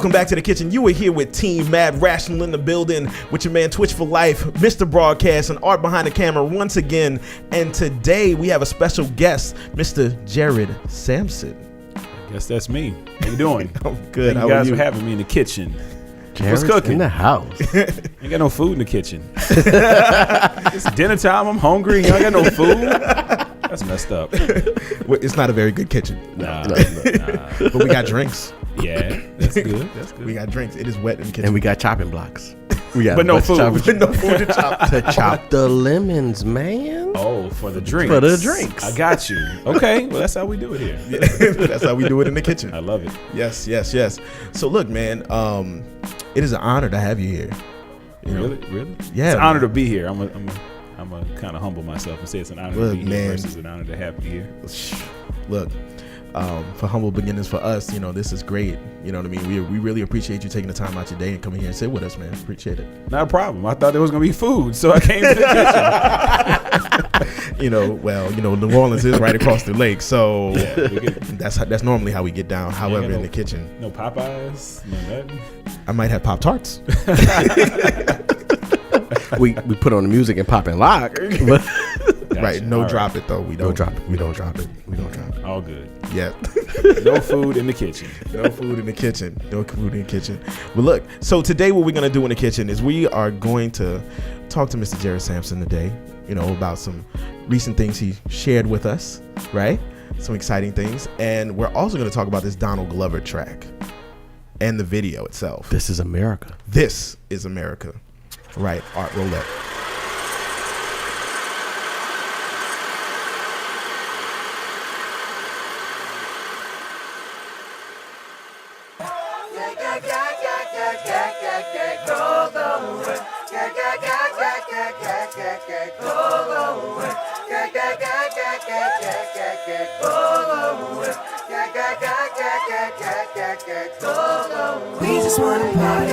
Welcome back to the kitchen. You are here with Team Mad Rational in the building with your man Twitch for Life, MrBroadcast, and Art behind the camera once again. And today we have a special guest, Mr. Jared Sampson. I guess that's me. How you doing? I'm good. Thank you guys for having me in the kitchen. Jared's what's cooking? In the house. Ain't got no food in the kitchen. It's dinner time. I'm hungry. Y'all got no food. That's messed up. It's not a very good kitchen. Nah. But we got drinks. Yeah, that's good. That's good. We got drinks. It is wet in the kitchen. And we got chopping blocks. But no food. But no food to chop. To chop the lemons, man. Oh, for the drinks. For the drinks. I got you. Okay, well, that's how we do it here. That's how we do it in the kitchen. I love it. Yes. So look, man, it is an honor to have you here. You know? Really? Yeah. It's an honor to be here. I'm a kind of humble myself and say it's an honor to be here versus an honor to have you here. Look, for humble beginnings for us, you know, this is great. You know what I mean? We really appreciate you taking the time out your day and coming here and sit with us, man. Appreciate it. Not a problem. I thought there was going to be food, so I came to the kitchen. New Orleans is right across the lake, so Yeah, that's normally how we get down. However, in the kitchen, no Popeyes, no nothing. I might have Pop-Tarts. we put on the music and pop and lock. Gotcha. Right, no All drop right. it though. We don't drop it. All good. Yeah. No food in the kitchen. No food in the kitchen. But look, so today what we're going to do in the kitchen is we are going to talk to Mr. Jared Sampson today, you know, about some recent things he shared with us, right? Some exciting things. And we're also going to talk about this Donald Glover track and the video itself. This is America. This is America. Right, Art, roll up. We just want to party,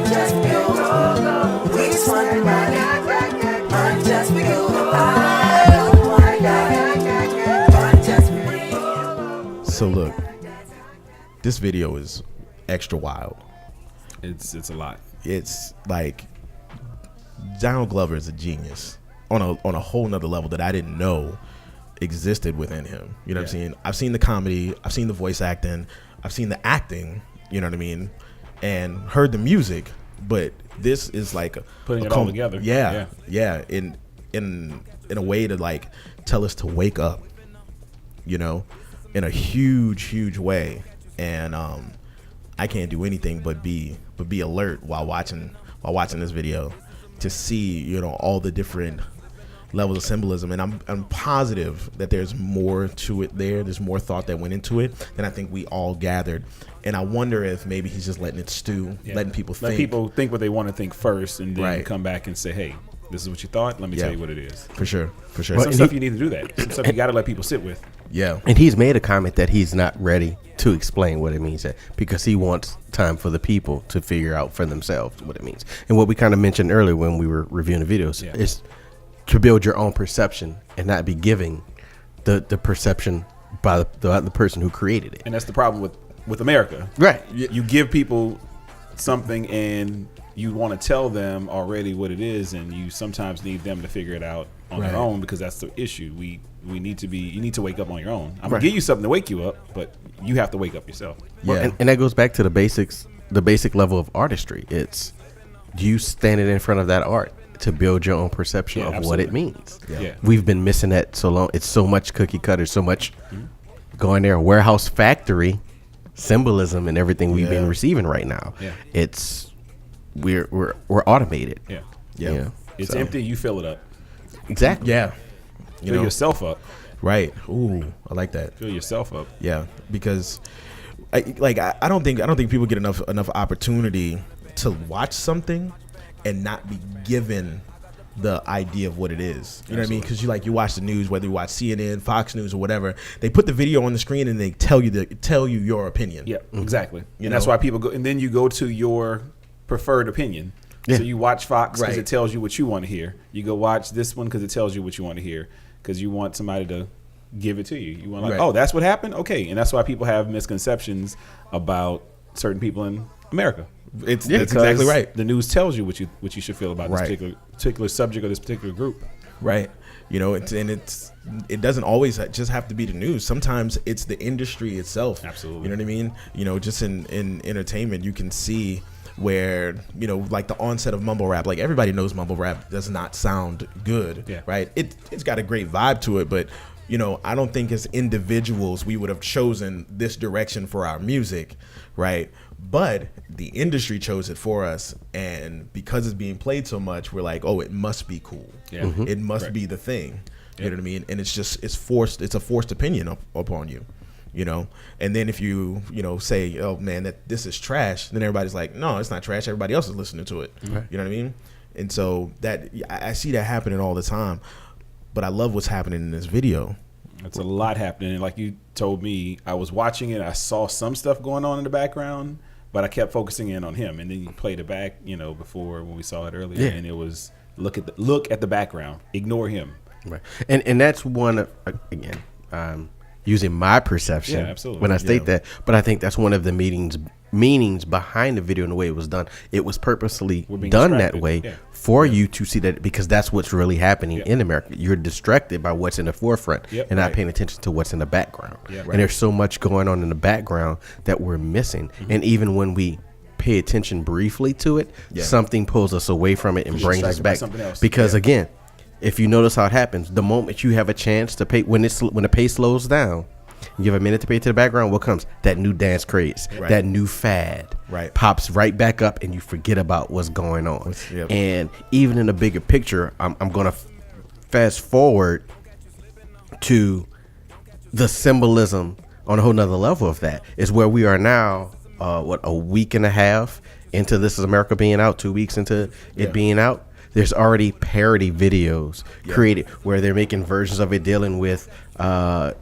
just for you. We just want to party, just for you. I don't want to party just for you. So look, this video is extra wild. It's a lot. It's like Donald Glover is a genius on a whole nother level that I didn't know existed within him. You know what I'm saying? I've seen the comedy, I've seen the voice acting, I've seen the acting, you know what I mean, and heard the music, but this is like putting it all together. Yeah. In a way to like tell us to wake up, you know, in a huge way. And I can't do anything but be alert while watching this video to see, you know, all the different levels of symbolism, and I'm positive that there's more to it there. There's more thought that went into it than I think we all gathered. And I wonder if maybe he's just letting it stew, letting people think. Let people think what they want to think first, and then Right. come back and say, hey, this is what you thought. Let me tell you what it is. For sure. Some stuff you need to do that. Some stuff you got to let people sit with. Yeah. And he's made a comment that he's not ready to explain what it means because he wants time for the people to figure out for themselves what it means. And what we kind of mentioned earlier when we were reviewing the videos is to build your own perception and not be giving the perception by the person who created it. And that's the problem with America. Right. You give people something and you want to tell them already what it is, and you sometimes need them to figure it out on their own, because that's the issue. You need to wake up on your own. I'm gonna give you something to wake you up, but you have to wake up yourself. Well, and that goes back to the basic level of artistry. It's you standing in front of that art to build your own perception of what it means. Yeah. We've been missing that so long. It's so much cookie cutter, so much going there, warehouse factory symbolism and everything we've been receiving right now. Yeah. It's we're automated. Yeah. It's empty. You fill it up. Exactly. Yeah. Fill yourself up. Right. Ooh, I like that. Fill yourself up. Yeah, because I don't think people get enough opportunity to watch something and not be given the idea of what it is. You know what I mean? Because you watch the news, whether you watch CNN, Fox News, or whatever, they put the video on the screen and they tell you your opinion. Yeah, exactly. You and know? that's why people go, and then you go to your preferred opinion. Yeah. So you watch Fox because Right. it tells you what you want to hear. You go watch this one because it tells you what you want to hear, because you want somebody to give it to you. You want Right. oh, that's what happened? Okay. And that's why people have misconceptions about certain people in America. That's exactly right. The news tells you what you should feel about this Right. particular subject or this particular group. Right. You know, it doesn't always just have to be the news. Sometimes it's the industry itself. Absolutely. You know what I mean? You know, just in entertainment, you can see where, you know, like the onset of mumble rap, like everybody knows mumble rap does not sound good. Yeah. Right. It's got a great vibe to it, but you know, I don't think as individuals we would have chosen this direction for our music, right? But the industry chose it for us, and because it's being played so much, we're like, oh, it must be cool. Yeah. It must be the thing. You know what I mean? And it's a forced opinion upon you, you know? And then if you say, oh man, that this is trash, then everybody's like, no, it's not trash. Everybody else is listening to it. Right. You know what I mean? And so I see that happening all the time. But I love what's happening in this video. It's a lot happening. And like you told me, I was watching it. I saw some stuff going on in the background, but I kept focusing in on him. And then you played it back, you know, before when we saw it earlier. Yeah. And it was look at the background. Ignore him. Right. And that's one of, again, using my perception Yeah, absolutely. when I state that. But I think that's one of the meanings behind the video and the way it was done. It was purposely We're being done that distracted. way Yeah. for you to see that, because that's what's really happening in America. You're distracted by what's in the forefront and not paying attention to what's in the background. Yeah. And there's so much going on in the background that we're missing. And even when we pay attention briefly to it, something pulls us away from it and brings us distracted by back. something else. Because again, if you notice how it happens, the moment you have a chance to pay, when the pace slows down, you have a minute to pay to the background, what comes? That new dance craze, that new fad pops right back up, and you forget about what's going on. And even in a bigger picture, I'm going to fast forward to the symbolism on a whole nother level of that, is where we are now, a week and a half into This Is America being out, 2 weeks into it being out. There's already parody videos created where they're making versions of it dealing with the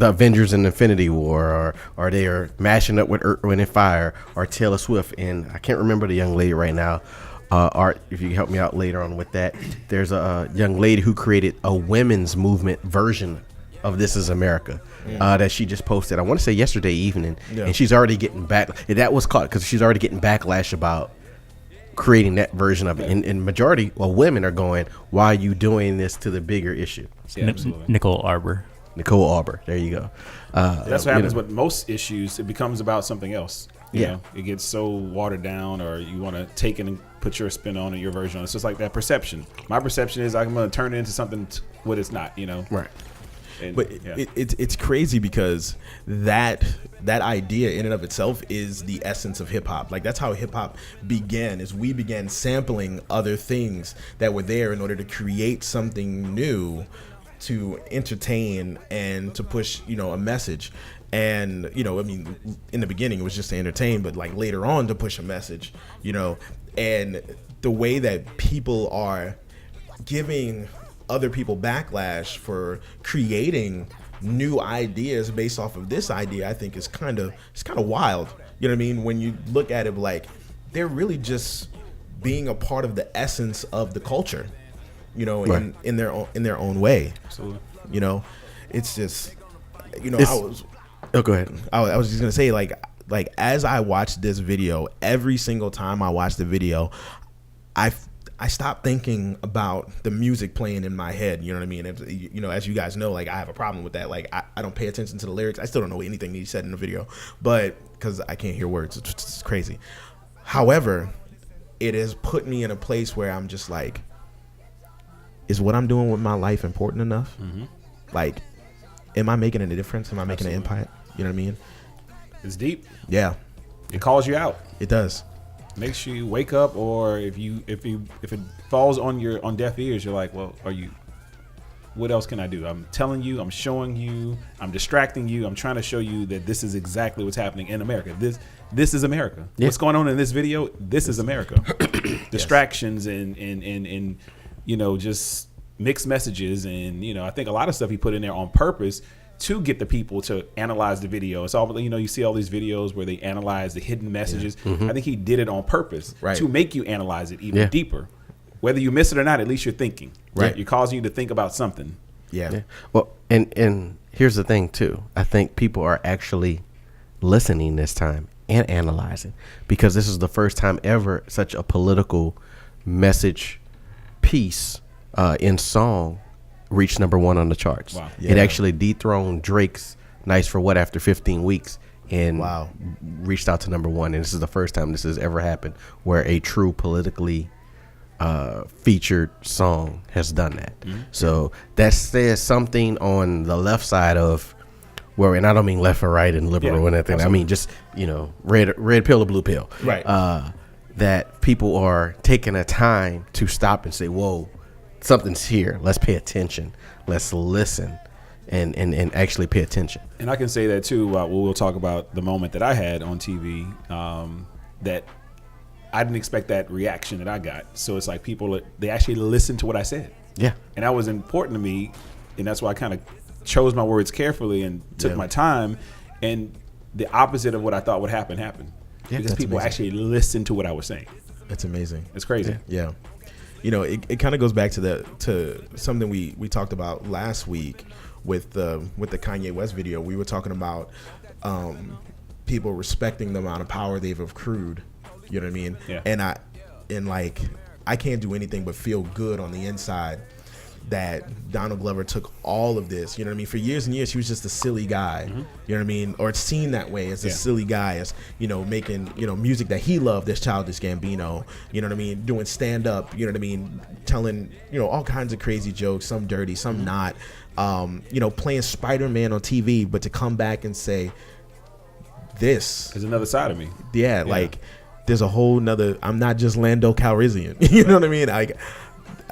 Avengers in Infinity War, or they are mashing up with Earth, Wind and Fire, or Taylor Swift, and I can't remember the young lady right now. Art, if you can help me out later on with that. There's a young lady who created a women's movement version of This Is America that she just posted, I want to say yesterday evening, and she's already getting back. That was caught because she's already getting backlash about creating that version of it, and majority of women are going, why are you doing this to the bigger issue? Yeah, absolutely. Nicole Arbor, there you go. That's what happens with most issues. It becomes about something else. You know, it gets so watered down, or you want to take it and put your spin on it, your version on it. It's just like that perception. My perception is I'm going to turn it into something what it's not, you know. Right. And, But it's crazy because that idea in and of itself is the essence of hip hop. Like that's how hip hop began. Is we began sampling other things that were there in order to create something new, to entertain and to push, you know, a message. And you know, I mean, in the beginning it was just to entertain, but like later on to push a message, you know. And the way that people are giving other people backlash for creating new ideas based off of this idea, I think is kind of wild. You know what I mean? When you look at it, like they're really just being a part of the essence of the culture, you know, in their own way. Absolutely. You know, it's just, you know, go ahead. I was just gonna say, like as I watched this video, every single time I watched the video, I stopped thinking about the music playing in my head. You know what I mean? You know, as you guys know, like I have a problem with that. Like I don't pay attention to the lyrics. I still don't know anything he said in the video, but because I can't hear words, it's crazy. However, it has put me in a place where I'm just like, is what I'm doing with my life important enough? Mm-hmm. Like, am I making a difference? Am I making an impact? You know what I mean? It's deep. Yeah, It calls you out. it does. Makes you wake up, or if it falls on deaf ears, you're like, well, what else can I do? I'm telling you, I'm showing you, I'm distracting you, I'm trying to show you that this is exactly what's happening in America. This is America. Yeah. What's going on in this video? This is America. Distractions and you know, just mixed messages, and you know, I think a lot of stuff he put in there on purpose to get the people to analyze the video. It's all, you know, you see all these videos where they analyze the hidden messages. Yeah. Mm-hmm. I think he did it on purpose to make you analyze it even deeper. Whether you miss it or not, at least you're thinking. Right. You're causing you to think about something. Yeah. Well, and here's the thing too. I think people are actually listening this time and analyzing, because this is the first time ever such a political message piece in song reached number 1 on the charts. Wow. It Yeah. actually dethroned Drake's Nice for What after 15 weeks and Wow. reached out to number 1. And this is the first time this has ever happened where a true politically featured song has done that. So that says something on the left side of, well, and I don't mean left or right and liberal or anything. I mean just, red pill or blue pill. Right. That people are taking a time to stop and say, whoa, something's here. Let's pay attention. Let's listen and actually pay attention. And I can say that too. We'll talk about the moment that I had on TV, that I didn't expect that reaction that I got. So it's like people, they actually listened to what I said. Yeah. And that was important to me. And that's why I kind of chose my words carefully and took my time. And the opposite of what I thought would happen happened. Yeah, because that's people amazing. actually listened to what I was saying. That's amazing. It's crazy. Yeah. It kind of goes back to something we talked about last week with the Kanye West video. We were talking about people respecting the amount of power they've accrued. You know what I mean? Yeah. And I can't do anything but feel good on the inside that Donald Glover took all of this. You know what I mean? For years and years, he was just a silly guy. You know what I mean? Or it's seen that way as a silly guy, as making music that he loved, as Childish Gambino. You know what I mean? Doing stand up. You know what I mean? Telling all kinds of crazy jokes, some dirty, some not. Playing Spider-Man on TV, but to come back and say this, There's another side of me. yeah. Like there's a whole nother. I'm not just Lando Calrissian. You know what I mean?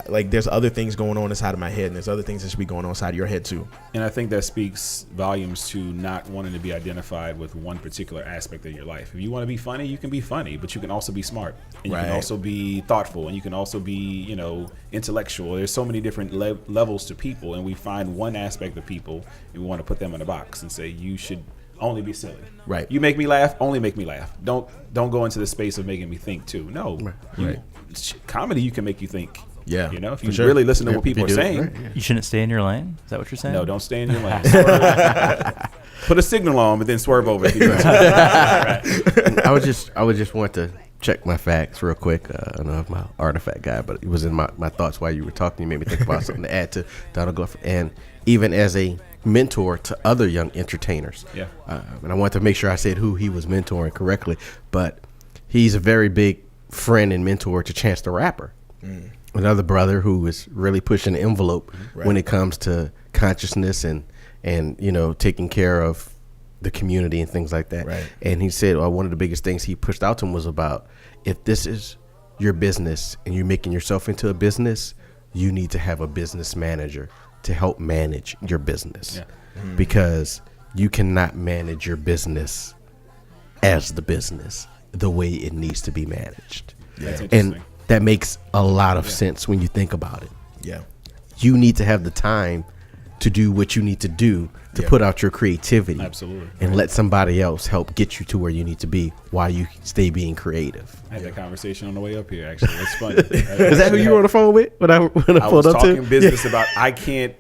Like there's other things going on inside of my head, and there's other things that should be going on inside of your head too. And I think that speaks volumes to not wanting to be identified with one particular aspect of your life. If you want to be funny, you can be funny, but you can also be smart, and you can also be thoughtful, and you can also be, intellectual. There's so many different levels to people, and we find one aspect of people, and we want to put them in a box and say you should only be silly. Right. You make me laugh, only make me laugh. Don't go into the space of making me think too. No. Comedy, you can make you think. Yeah, if for you sure. really listen to what people are saying. You shouldn't stay in your lane? Is that what you're saying? No, don't stay in your lane. Put a signal on, but then swerve over. I would just want to check my facts real quick. I know I'm my artifact guy, but it was in my thoughts while you were talking. You made me think about something to add to Donald Glover, and even as a mentor to other young entertainers. Yeah. And I want to make sure I said who he was mentoring correctly, but he's a very big friend and mentor to Chance the Rapper. Another brother who is really pushing the envelope when it comes to consciousness and taking care of the community and things like that. Right. And he said one of the biggest things he pushed out to him was about, if this is your business and you're making yourself into a business, you need to have a business manager to help manage your business. Because you cannot manage your business as the business the way it needs to be managed. That's interesting. And that makes a lot of sense when you think about it. Yeah. You need to have the time to do what you need to do to put out your creativity. Absolutely. And let somebody else help get you to where you need to be while you stay being creative. I had that conversation on the way up here, actually. It's funny. Is that who you were on the phone with when I I pulled was up talking to? business about I can't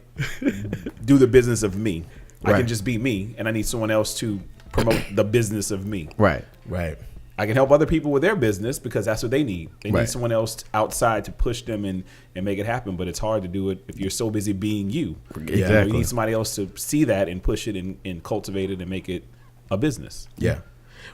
do the business of me. I Right. can just be me, and I need someone else to promote the business of me. Right. Right. I can help other people with their business because that's what they need. They Right. need someone else outside to push them and make it happen. But it's hard to do it if you're so busy being you. Exactly. You need somebody else to see that and push it and cultivate it and make it a business. Yeah.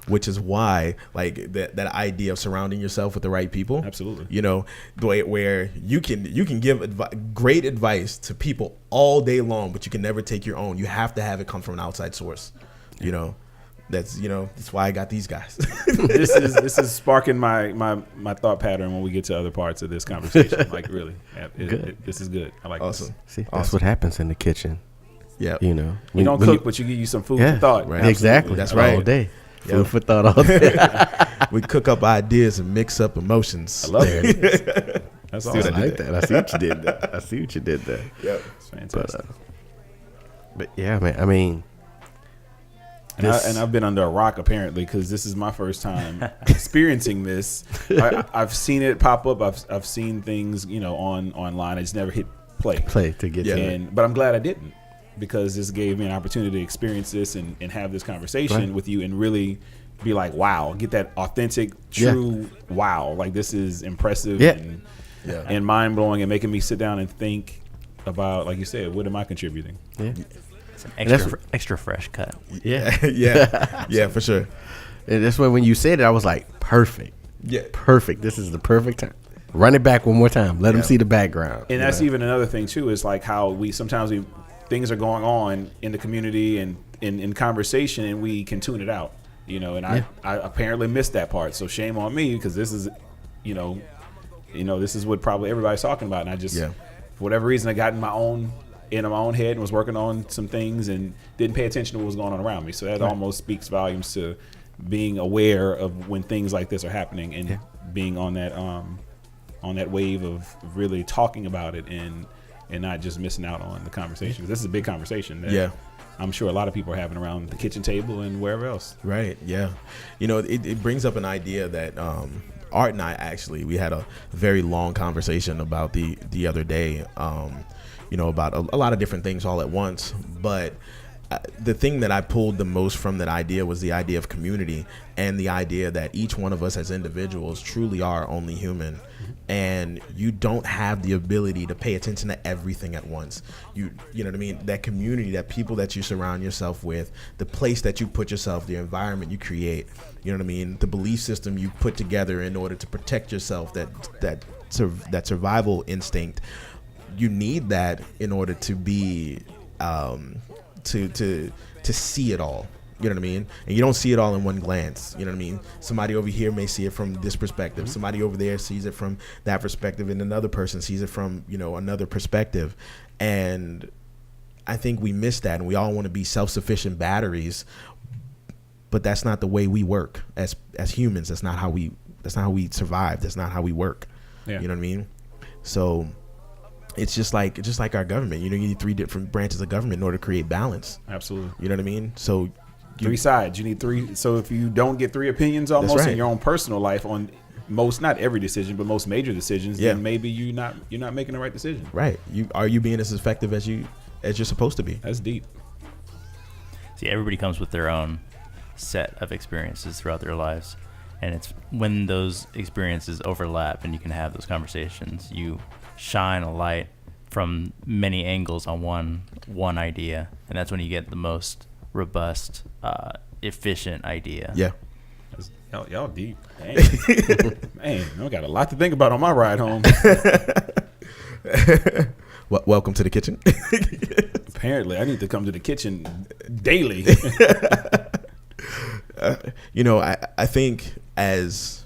Which is why, like, that idea of surrounding yourself with the right people. Absolutely. The way where you can give great advice to people all day long, but you can never take your own. You have to have it come from an outside source. That's why I got these guys. This is sparking my thought pattern when we get to other parts of this conversation. Like, really, this is good. I like Awesome. See, that's what happens in the kitchen. Yeah. You don't cook, but you give you some food for thought. Right. Exactly. That's All right. day. Yep. Food for thought all day. We cook up ideas and mix up emotions. I love it. That's I awesome. like that. I see what you did there. Yep. It's fantastic. But yeah, man. I mean, And I've been under a rock apparently because this is my first time experiencing this. I've seen it pop up. I've seen things online. I just never hit play to get to it. But I'm glad I didn't, because this gave me an opportunity to experience this and have this conversation with you and really be like, wow, get that authentic, true wow. Like, this is impressive and mind blowing and making me sit down and think about, like you said, what am I contributing? Yeah. It's an extra fresh cut. Yeah. Yeah, for sure. And that's why when you said it, I was like, perfect. Yeah. Perfect. This is the perfect time. Run it back one more time. Let them see the background. And that's even another thing too, is like how we sometimes things are going on in the community and in conversation, and we can tune it out, you know. And I apparently missed that part, so shame on me, because this is, you know, this is what probably everybody's talking about, and I just for whatever reason I got in my own head and was working on some things and didn't pay attention to what was going on around me. So that almost speaks volumes to being aware of when things like this are happening and being on that wave of really talking about it and not just missing out on the conversation. This is a big conversation that I'm sure a lot of people are having around the kitchen table and wherever else. Right. Yeah. You know, it brings up an idea that Art and I actually, we had a very long conversation about the other day, you know, about a lot of different things all at once. But the thing that I pulled the most from that idea was the idea of community and the idea that each one of us as individuals truly are only human. And you don't have the ability to pay attention to everything at once. You know what I mean? That community, that people that you surround yourself with, the place that you put yourself, the environment you create, you know what I mean? The belief system you put together in order to protect yourself, that survival instinct. You need that in order to be to see it all. You know what I mean? And you don't see it all in one glance. You know what I mean? Somebody over here may see it from this perspective. Somebody over there sees it from that perspective, and another person sees it from, you know, another perspective. And I think we miss that, and we all want to be self-sufficient batteries, but that's not the way we work as humans. That's not how we survive. That's not how we work. Yeah. You know what I mean? So it's just like our government. You know, you need 3 different branches of government in order to create balance. Absolutely. You know what I mean? So 3 sides. You need 3. So if you don't get 3 opinions almost in your own personal life on most, not every decision, but most major decisions, then maybe you're not making the right decision. Right. Are you being as effective as you're supposed to be? That's deep. See, everybody comes with their own set of experiences throughout their lives, and it's when those experiences overlap and you can have those conversations, you shine a light from many angles on one idea, and that's when you get the most robust, efficient idea. Yeah. Y'all deep. Man, I got a lot to think about on my ride home. Welcome to the kitchen. Apparently, I need to come to the kitchen daily. You know, I think as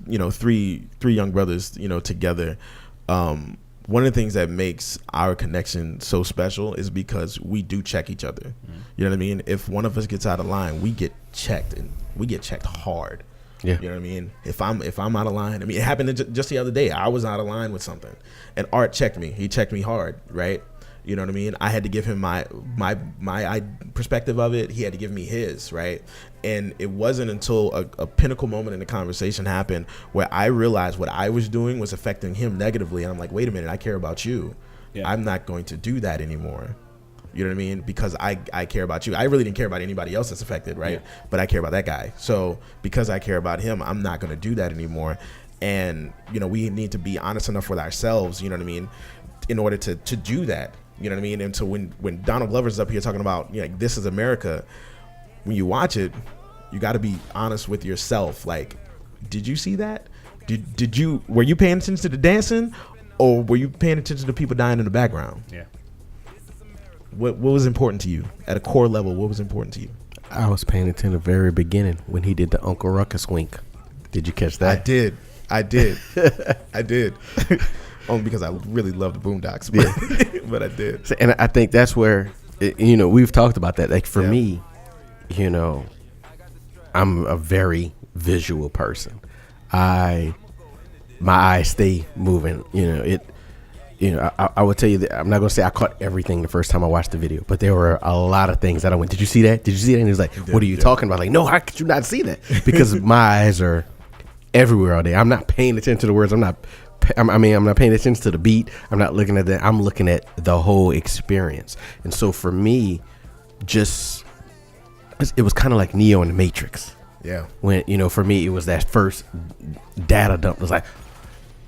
you know, three young brothers, you know, together, one of the things that makes our connection so special is because we do check each other. You know what I mean? If one of us gets out of line, we get checked, and we get checked hard. Yeah. You know what I mean? If I'm out of line, I mean, it happened just the other day. I was out of line with something, and Art checked me. He checked me hard, right? You know what I mean? I had to give him my perspective of it. He had to give me his, right? And it wasn't until a pinnacle moment in the conversation happened where I realized what I was doing was affecting him negatively. And I'm like, wait a minute, I care about you. Yeah. I'm not going to do that anymore. You know what I mean? Because I care about you. I really didn't care about anybody else that's affected, right? Yeah. But I care about that guy. So because I care about him, I'm not going to do that anymore. And, you know, we need to be honest enough with ourselves, you know what I mean, in order to do that. You know what I mean? And so when Donald Glover's up here talking about, you know, like, this is America, when you watch it, you got to be honest with yourself. Like, did you see that? Were you paying attention to the dancing, or were you paying attention to people dying in the background? Yeah. What was important to you at a core level? What was important to you? I was paying attention at the very beginning when he did the Uncle Ruckus wink. Did you catch that? I did. I did. Only because I really love the Boondocks, but I did. And I think that's where, you know, we've talked about that. Like, for me, you know, I'm a very visual person. My eyes stay moving. I would tell you that I'm not going to say I caught everything the first time I watched the video, but there were a lot of things that I went, did you see that? Did you see that? And he was like, what are you talking about? Like, no, how could you not see that? Because my eyes are everywhere all day. I'm not paying attention to the words. I'm not paying attention to the beat. I'm not looking at that. I'm looking at the whole experience. And so for me, it was kind of like Neo in the Matrix. Yeah. When, you know, for me, it was that first data dump. It was like,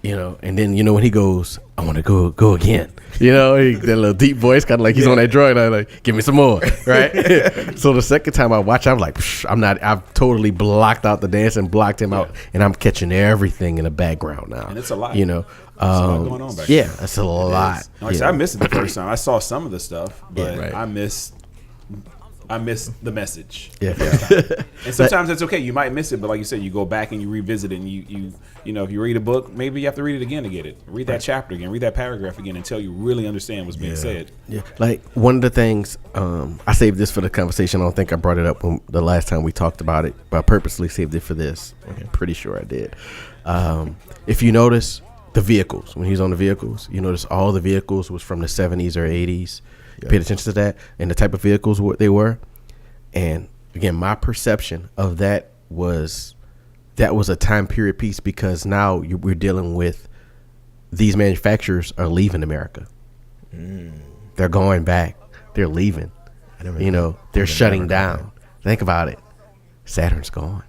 you know, and then, you know, when he goes, I want to go again. You know, that little deep voice, kind of like he's on that drawing. I'm like, give me some more, right? So the second time I watch, I'm like, I've totally blocked out the dance and blocked him out, and I'm catching everything in the background now. And it's a lot. You know, There's a lot going on back there. yeah, that's a lot. Like I said, I missed it the first time. I saw some of the stuff, but I missed the message. Yeah. And sometimes it's okay. You might miss it, but like you said, you go back and you revisit it, and you know, if you read a book, maybe you have to read it again to get it. Read that chapter again, read that paragraph again until you really understand what's being said. Yeah, like one of the things, I saved this for the conversation. I don't think I brought it up when the last time we talked about it, but I purposely saved it for this. Okay. I'm pretty sure I did. If you notice the vehicles, when he's on the vehicles, you notice all the vehicles was from the 70s or 80s. You paid attention to that and the type of vehicles what they were. And again, my perception of that was a time period piece, because now we're dealing with these manufacturers are leaving America. They're going back. They're leaving. You know, they're shutting down. Think about it. Saturn's gone.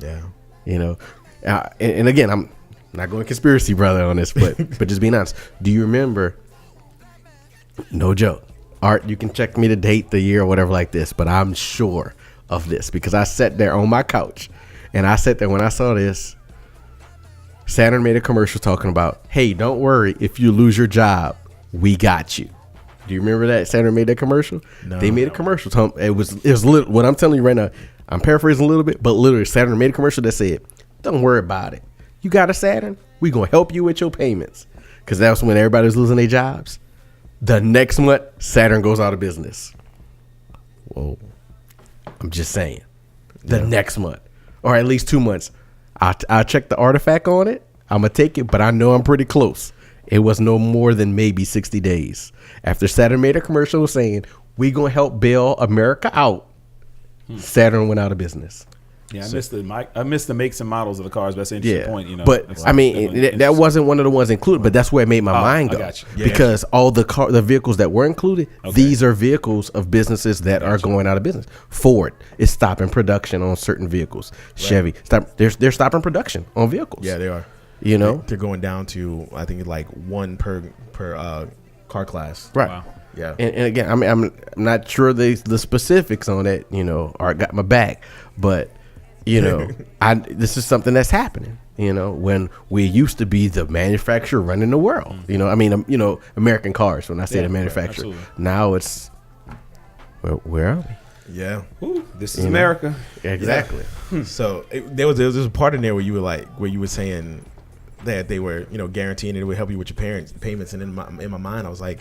Yeah. You know, and again, I'm not going conspiracy brother on this, but just being honest. Do you remember? No joke. Art, you can check me the date, the year, or whatever like this, but I'm sure of this because I sat there on my couch and I sat there when I saw this. Saturn made a commercial talking about, hey, don't worry, if you lose your job, we got you. Do you remember that? Saturn made that commercial? No. They made a commercial. It was what I'm telling you right now. I'm paraphrasing a little bit, but literally Saturn made a commercial that said, don't worry about it. You got a Saturn? We gonna help you with your payments. Because that was when everybody was losing their jobs. The next month, Saturn goes out of business. Whoa. I'm just saying. The next month. Or at least 2 months. I'll check the artifact on it. I'm going to take it, but I know I'm pretty close. It was no more than maybe 60 days. After Saturn made a commercial saying, we going to help bail America out, Saturn went out of business. Yeah, I missed the makes and models of the cars. But that's an interesting point. You know, but I mean, that wasn't one of the ones included. But that's where it made my mind go. Because all the vehicles that were included, these are vehicles of businesses that are going out of business. Ford is stopping production on certain vehicles. Chevy, they're stopping production on vehicles. Yeah, they are. You know, they're going down to I think like one per car class. Right. Wow. Yeah. And again, I'm not sure the specifics on that. You know, Art got my back, but. You know, this is something that's happening, you know, when we used to be the manufacturer running the world. You know, I mean, you know, American cars, when I say the manufacturer. Now it's, where are we? Yeah. Ooh, this is America. Exactly. Yeah. So there was a part in there where you were saying that they were, you know, guaranteeing it would help you with your payments. And in my mind, I was like,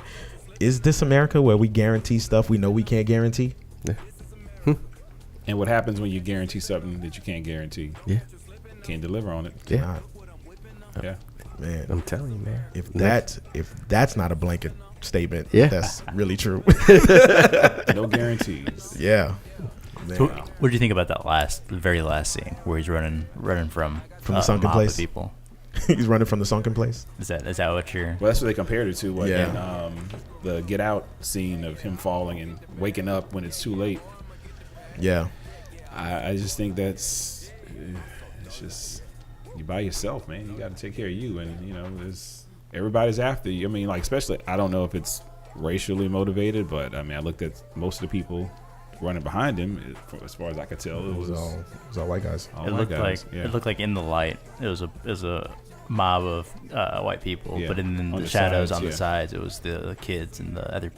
is this America where we guarantee stuff we know we can't guarantee? Yeah. And what happens when you guarantee something that you can't guarantee? Yeah. Can't deliver on it. Yeah. Yeah. Man, I'm telling you, man. If that's not a blanket statement, that's really true. No guarantees. Yeah. So what do you think about that the very last scene where he's running from the sunken place? People. He's running from the sunken place. Is that what you're? Well, that's what they compared it to. Yeah. In, the Get Out scene of him falling and waking up when it's too late. Yeah. I just think it's just you by yourself, man. You got to take care of you, and you know, everybody's after you. I mean, like especially I don't know if it's racially motivated, but I mean, I looked at most of the people running behind him. As far as I could tell, it was all white guys. It looked like in the light, it was a mob of white people, but in the shadows on the sides, it was the kids and the other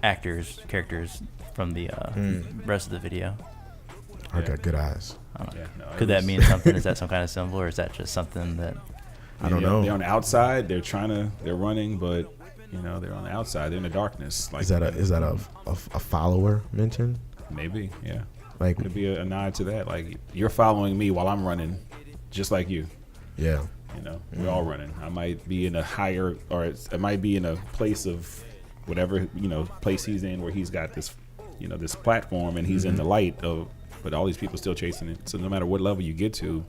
characters from the rest of the video. I got good eyes. Could that mean something? Is that some kind of symbol, or is that just something that I don't know? They're on the outside. They're running, but you know they're on the outside. They're in the darkness. Like, is that a follower mention? Maybe, yeah. Like could be a nod to that. Like you're following me while I'm running, just like you. Yeah. You know, we're all running. I might be in a higher, or it might be in a place of whatever place he's in, where he's got this, this platform, and he's in the light of. But all these people still chasing it. So no matter what level you get to,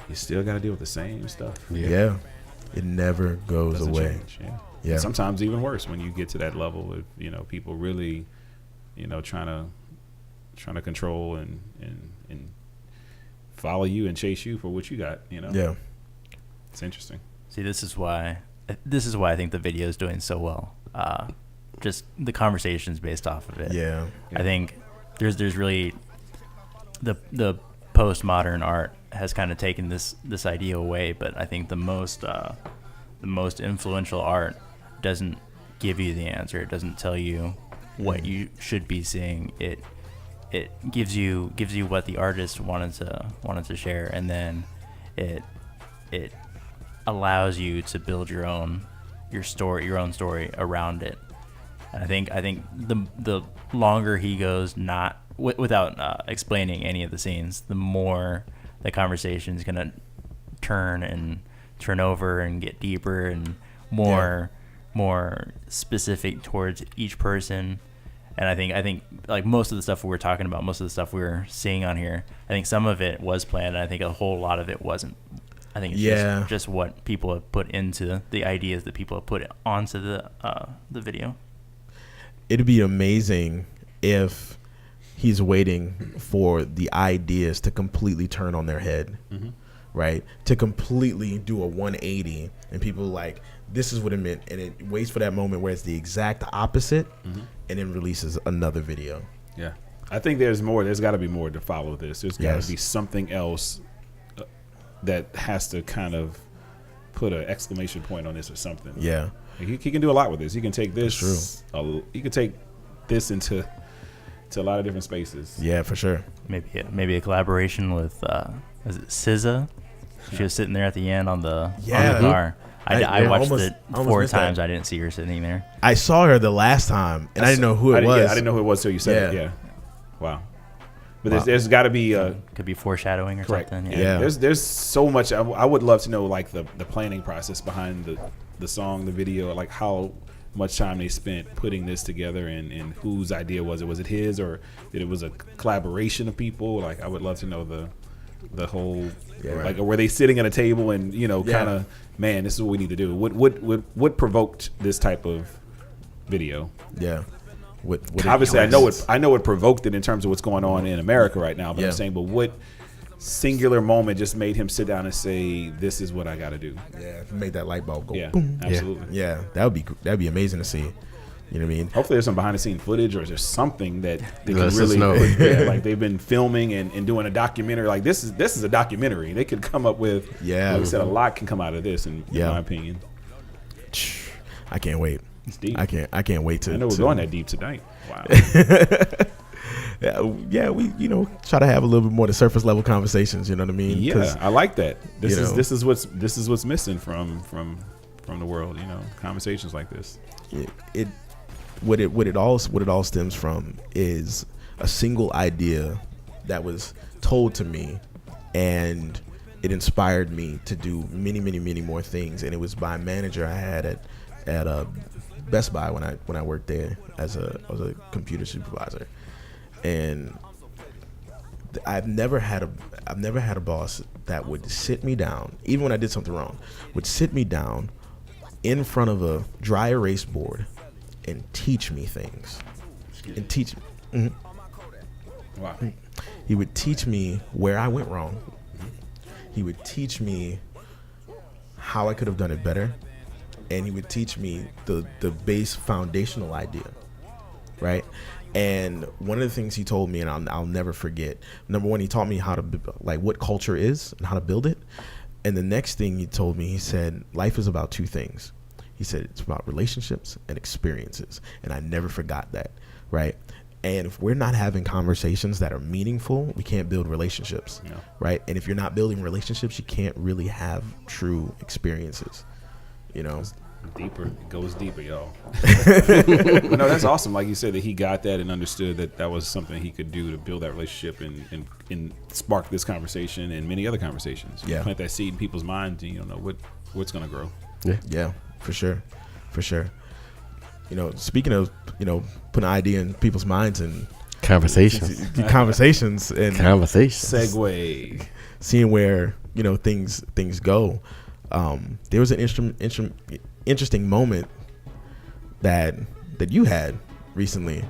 you still got to deal with the same stuff. Yeah. It never goes away. Change, yeah. And sometimes even worse when you get to that level of, people really, trying to trying to control and follow you and chase you for what you got. Yeah. It's interesting. See, this is why I think the video is doing so well. Just the conversations based off of it. Yeah. I think there's really the postmodern art has kind of taken this idea away, but I think the most influential art doesn't give you the answer. It doesn't tell you what you should be seeing. It gives you what the artist wanted to share, and then it allows you to build your own story around it. And I think the longer he goes not without explaining any of the scenes, the more the conversation is gonna turn over and get deeper and more specific towards each person. And I think like most of the stuff we were talking about, most of the stuff we were seeing on here, I think some of it was planned, and I think a whole lot of it wasn't. I think it's just what people have put into the ideas that people have put onto the video. It'd be amazing if he's waiting for the ideas to completely turn on their head, right? To completely do a 180, and people like, this is what it meant, and it waits for that moment where it's the exact opposite, and then releases another video. Yeah, I think there's more. There's got to be more to follow this. There's got to be something else that has to kind of put an exclamation point on this or something. Yeah, he can do a lot with this. He can take this. He can take this into a lot of different spaces. Yeah, for sure. Maybe a collaboration with is it SZA? She was sitting there at the end on the car. I watched it 4 times. I didn't see her sitting there. I saw her the last time, and I didn't know who it was. Yeah, I didn't know who it was till you said it. Yeah. Wow. But there's got to be could be foreshadowing or something. Yeah. There's so much. I would love to know like the planning process behind the song, the video, like how much time they spent putting this together, and whose idea was it? Was it his, or it was a collaboration of people? Like I would love to know the whole like were they sitting at a table and kind of, man, this is what we need to do. What provoked this type of video? Yeah. What obviously I know it provoked it in terms of what's going on in America right now, but I'm saying, but what singular moment just made him sit down and say, this is what I got to do? Yeah, made that light bulb go. Yeah, boom. absolutely. Yeah, that'd be amazing to see. You know what I mean? Hopefully there's some behind the scene footage, or there's something that they Let can us really know. like they've been filming and doing a documentary. Like this is a documentary. They could come up with, like I said, a lot can come out of this, in my opinion. I can't wait. It's deep. I can't wait to. I know we're going that deep tonight. Wow. Yeah, we try to have a little bit more the surface level conversations. You know what I mean? Yeah, I like that. This is what's missing from the world. Conversations like this. What it all stems from is a single idea that was told to me, and it inspired me to do many more things. And it was by a manager I had at Best Buy when I worked there as a computer supervisor. And I've never had a boss that would sit me down, even when I did something wrong, would sit me down in front of a dry erase board and teach me things. And teach me. Wow. He would teach me where I went wrong. He would teach me how I could have done it better. And he would teach me the base foundational idea, right? And one of the things he told me, and I'll never forget, number one, he taught me how to, like, what culture is and how to build it. And the next thing he told me, he said, life is about 2 things. He said, it's about relationships and experiences. And I never forgot that, right? And if we're not having conversations that are meaningful, we can't build relationships, right? And if you're not building relationships, you can't really have true experiences, Deeper. It goes deeper, y'all. But no, that's awesome. Like you said, that he got that and understood that was something he could do to build that relationship and spark this conversation and many other conversations. You plant that seed in people's minds, and you don't know what's going to grow. Yeah, for sure. Speaking of putting an idea in people's minds and conversations and Segue. Seeing where things go. There was an interesting moment that you had recently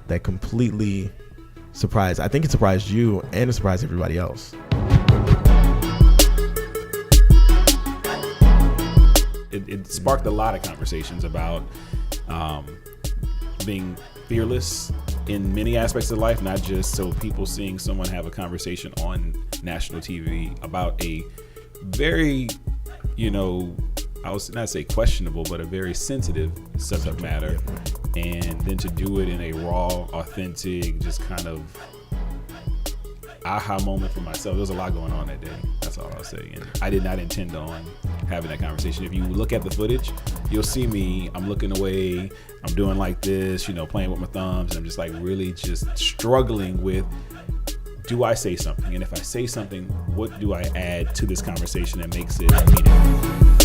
that completely surprised. I think it surprised you and it surprised everybody else. It sparked a lot of conversations about being fearless in many aspects of life, not just so people seeing someone have a conversation on national TV about a very, I would not say questionable, but a very sensitive subject matter, and then to do it in a raw, authentic, just kind of aha moment for myself. There was a lot going on that day. That's all I'll say. And I did not intend on having that conversation. If you look at the footage, you'll see me. I'm looking away. I'm doing like this, playing with my thumbs. I'm just like really just struggling with, do I say something? And if I say something, what do I add to this conversation that makes it meaningful?